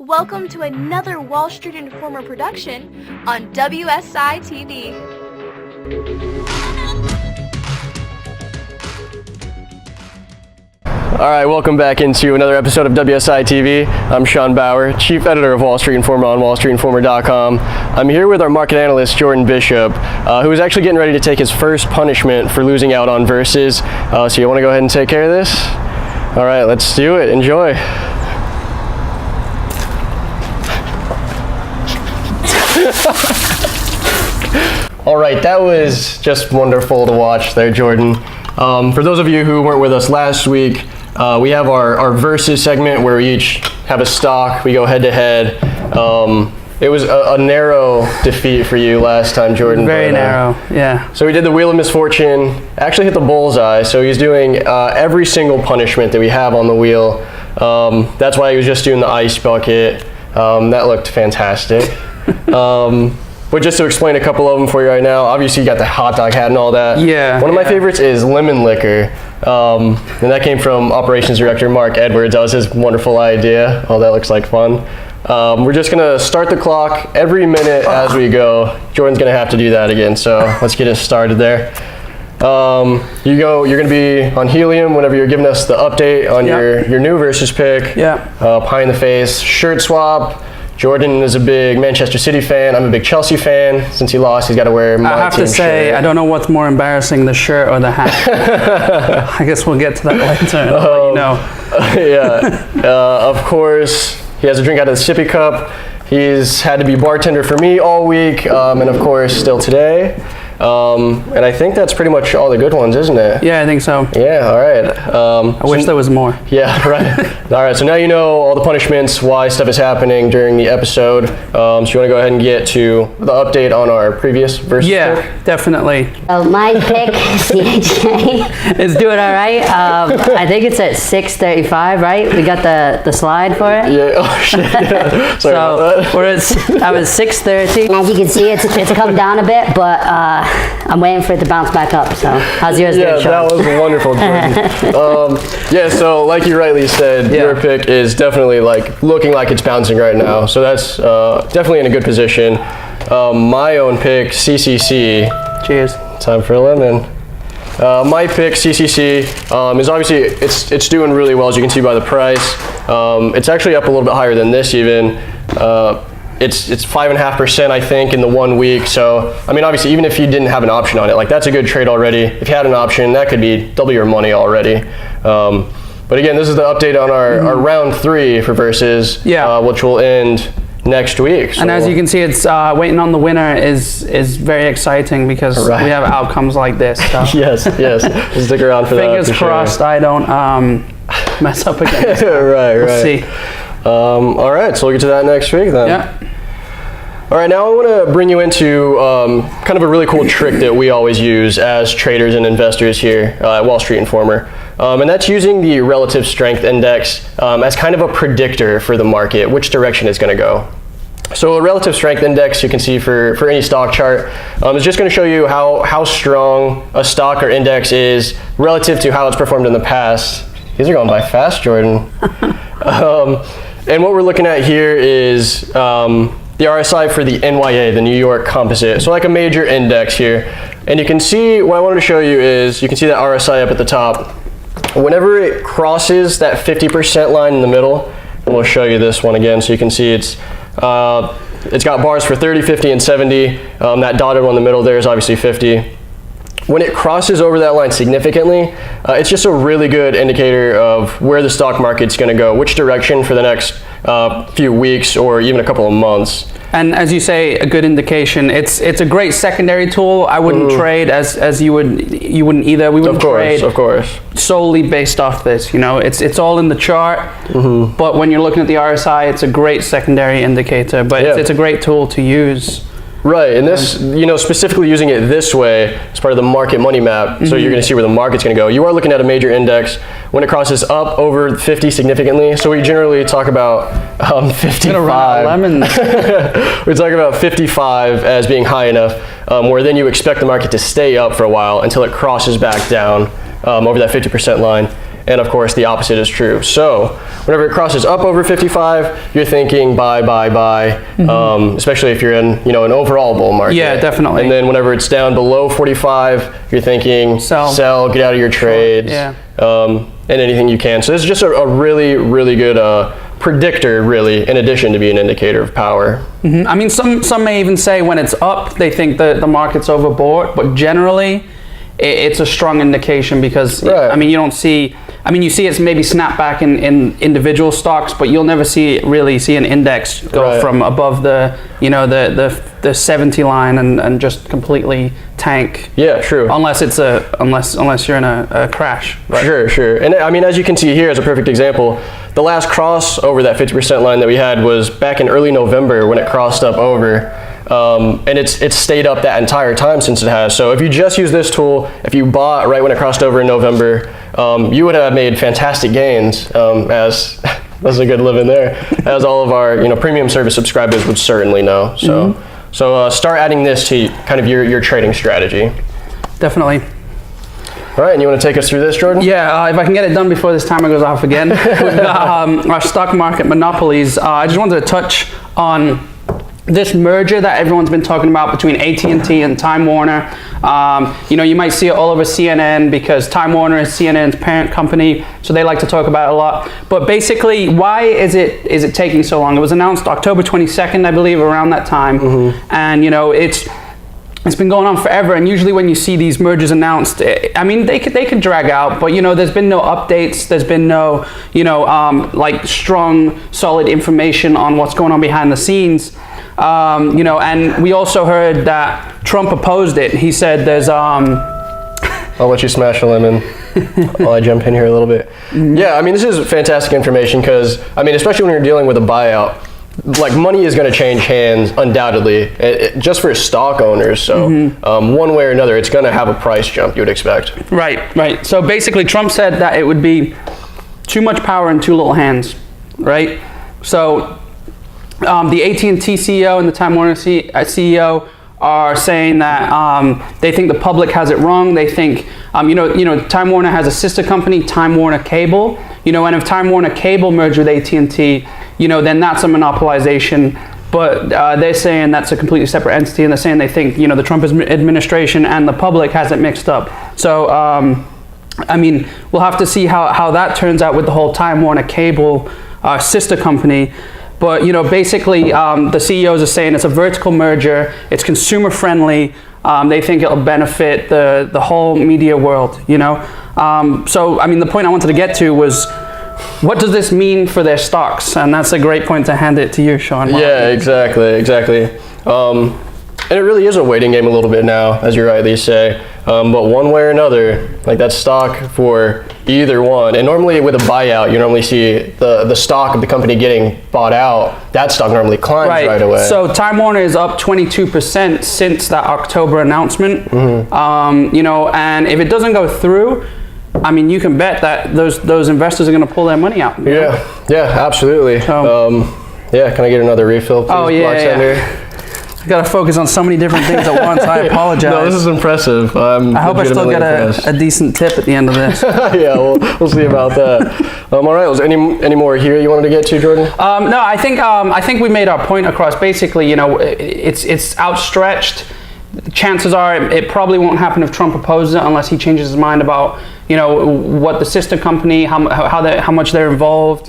Welcome to another Wall Street Informer production on WSI TV. All right, welcome back into another episode of WSI TV. I'm Sean Bauer, Chief Editor of Wall Street Informer on wallstreetinformer.com. I'm here with our market analyst, Jordan Bishop, who is actually getting ready to take his first punishment for losing out on Versus. So you want to go ahead and take care of this? All right, let's do it. Enjoy. All right, that was just wonderful to watch there, Jordan. For those of you who weren't with us last week, we have our Versus segment where we each have a stock. We go head to head. It was a narrow defeat for you last time, Jordan. Very narrow, yeah. So we did the Wheel of Misfortune, actually hit the bullseye. So he's doing every single punishment that we have on the wheel. That's why he was just doing the ice bucket. That looked fantastic. But just to explain a couple of them for you right now, obviously you got the hot dog hat and all that. Yeah. One of my favorites is lemon liquor. And that came from Operations Director Mark Edwards. That was his wonderful idea. Oh, that looks like fun. We're just gonna start the clock every minute as we go. Jordan's gonna have to do that again, so let's get us started there. You're gonna be on helium whenever you're giving us the update on your new Versus pick. Yeah. Pie in the face, shirt swap. Jordan is a big Manchester City fan. I'm a big Chelsea fan. Since he lost, he's got to wear my team shirt. I have to say, I don't know what's more embarrassing, the shirt or the hat. I guess we'll get to that later and let you know. Yeah. Of course, he has a drink out of the sippy cup. He's had to be bartender for me all week, and of course, still today. And I think that's pretty much all the good ones, isn't it? Yeah, I think so. Yeah, all right. I wish there was more. Yeah, right. All right, so now you know all the punishments, why stuff is happening during the episode. So you want to go ahead and get to the update on our previous Versus pick? Definitely. My pick, CHA, is doing all right. I think it's at 6:35, right? We got the slide for it? Yeah, oh shit, yeah. Sorry about that. I was 6:30. And as you can see, it's come down a bit, but I'm waiting for it to bounce back up. So how's yours doing, Sean? Yeah, that was wonderful, Jordan. So like you rightly said, your pick is definitely looking like it's bouncing right now. So that's definitely in a good position. My own pick, CCC. Cheers. Time for a lemon. My pick, CCC, is obviously it's doing really well, as you can see by the price. It's actually up a little bit higher than this even. It's 5.5%, I think, in the 1 week. So, I mean, obviously, even if you didn't have an option on it, that's a good trade already. If you had an option, that could be double your money already. But again, this is the update on our round 3 for Versus, which will end next week. So. And as you can see, it's waiting on the winner is very exciting because we have outcomes like this. So. yes. Stick around for that. Fingers crossed I don't mess up again. right. We'll see. All right, so we'll get to that next week then. Yeah. All right, now I want to bring you into kind of a really cool trick that we always use as traders and investors here at Wall Street Informer. And that's using the relative strength index as kind of a predictor for the market, which direction it's going to go. So a relative strength index, you can see for any stock chart, is just going to show you how strong a stock or index is relative to how it's performed in the past. These are going by fast, Jordan. And what we're looking at here is the RSI for the NYA, the New York Composite. So like a major index here. And you can see, what I wanted to show you is, you can see that RSI up at the top. Whenever it crosses that 50% line in the middle, and we'll show you this one again so you can see it's got bars for 30, 50, and 70. That dotted one in the middle there is obviously 50. When it crosses over that line significantly, it's just a really good indicator of where the stock market's going to go, which direction for the next few weeks or even a couple of months. And as you say, a good indication. It's a great secondary tool. I wouldn't trade as you wouldn't either. We wouldn't trade of course solely based off this. It's all in the chart. But when you're looking at the RSI, it's a great secondary indicator. But it's a great tool to use. Right, and this, specifically using it this way as part of the market money map, so you're going to see where the market's going to go. You are looking at a major index when it crosses up over 50 significantly. So we generally talk about 55. We talk about 55 as being high enough, where then you expect the market to stay up for a while until it crosses back down over that 50% line. and of course the opposite is true. So whenever it crosses up over 55, you're thinking buy, buy, buy, especially if you're in an overall bull market. Yeah, definitely. And then whenever it's down below 45, you're thinking sell, get out of your trades, and anything you can. So this is just a really, really good predictor, really, in addition to being an indicator of power. I mean, some may even say when it's up, they think that the market's overbought, but generally, it's a strong indication because, I mean, you see it's maybe snap back in individual stocks, but you'll never really see an index go from above the 70 line and just completely tank. Yeah, true. Unless you're in a crash. Right? Sure. And I mean, as you can see here as a perfect example, the last cross over that 50% line that we had was back in early November when it crossed up over. And it's stayed up that entire time since it has. So if you just use this tool, if you bought right when it crossed over in November, you would have made fantastic gains, as that's a good living there, as all of our premium service subscribers would certainly know. So start adding this to kind of your trading strategy. Definitely. All right, and you want to take us through this, Jordan? Yeah, if I can get it done before this timer goes off again. We've got our stock market monopolies. I just wanted to touch on this merger that everyone's been talking about between AT&T and Time Warner. You might see it all over CNN because Time Warner is CNN's parent company, so they like to talk about it a lot. But basically, why is it taking so long? It was announced October 22nd, I believe, around that time, and it's been going on forever. And usually, when you see these mergers announced, I mean, they could drag out, but there's been no updates. There's been no like strong, solid information on what's going on behind the scenes. And we also heard that Trump opposed it. He said there's I'll let you smash a lemon while I jump in here a little bit. Yeah, I mean, this is fantastic information because, I mean, especially when you're dealing with a buyout, like money is going to change hands undoubtedly, just for stock owners. So one way or another, it's going to have a price jump, you would expect. Right. So basically, Trump said that it would be too much power in too little hands, right? So the AT&T CEO and the Time Warner CEO are saying that they think the public has it wrong. They think, Time Warner has a sister company, Time Warner Cable. And if Time Warner Cable merged with AT&T, then that's a monopolization. But they're saying that's a completely separate entity, and they're saying they think, the Trump administration and the public has it mixed up. So, I mean, we'll have to see how that turns out with the whole Time Warner Cable sister company. But basically, the CEOs are saying it's a vertical merger. It's consumer friendly. They think it'll benefit the whole media world. So I mean, the point I wanted to get to was, what does this mean for their stocks? And that's a great point to hand it to you, Sean. Yeah, exactly. And it really is a waiting game a little bit now, as you rightly say. But one way or another, like that stock for either one, and normally with a buyout, you normally see the stock of the company getting bought out. That stock normally climbs right away. So Time Warner is up 22% since that October announcement. And if it doesn't go through, I mean, you can bet that those investors are going to pull their money out. Yeah, absolutely. Can I get another refill, please? Oh yeah. I gotta focus on so many different things at once. I apologize. No, this is impressive. I hope I still get a decent tip at the end of this. Yeah, we'll see about that. All right. Was any more here you wanted to get to, Jordan? No, I think we made our point across. Basically, it's outstretched. Chances are it probably won't happen if Trump opposes it, unless he changes his mind about what the sister company, how much they're involved.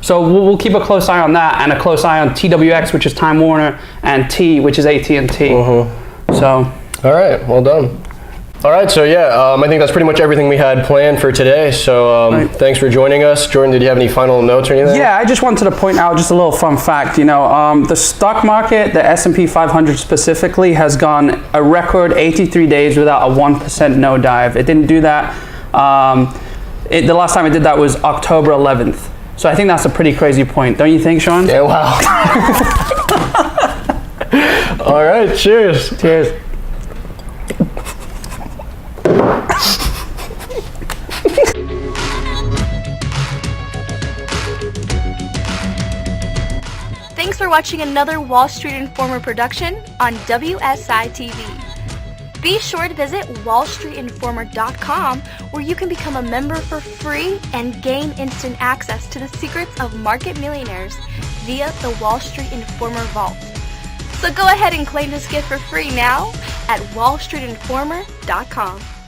So we'll keep a close eye on that, and a close eye on TWX, which is Time Warner, and T, which is AT&T. So. All right, well done. All right, so I think that's pretty much everything we had planned for today. So thanks for joining us. Jordan, did you have any final notes or anything? Yeah, I just wanted to point out just a little fun fact. The stock market, the S&P 500 specifically, has gone a record 83 days without a 1% no dive. It didn't do that. The last time it did that was October 11th. So I think that's a pretty crazy point. Don't you think, Sean? Yeah, wow. All right, cheers. Cheers. Thanks for watching another Wall Street Informer production on WSI TV. Be sure to visit wallstreetinformer.com, where you can become a member for free and gain instant access to the secrets of market millionaires via the Wall Street Informer Vault. So go ahead and claim this gift for free now at wallstreetinformer.com.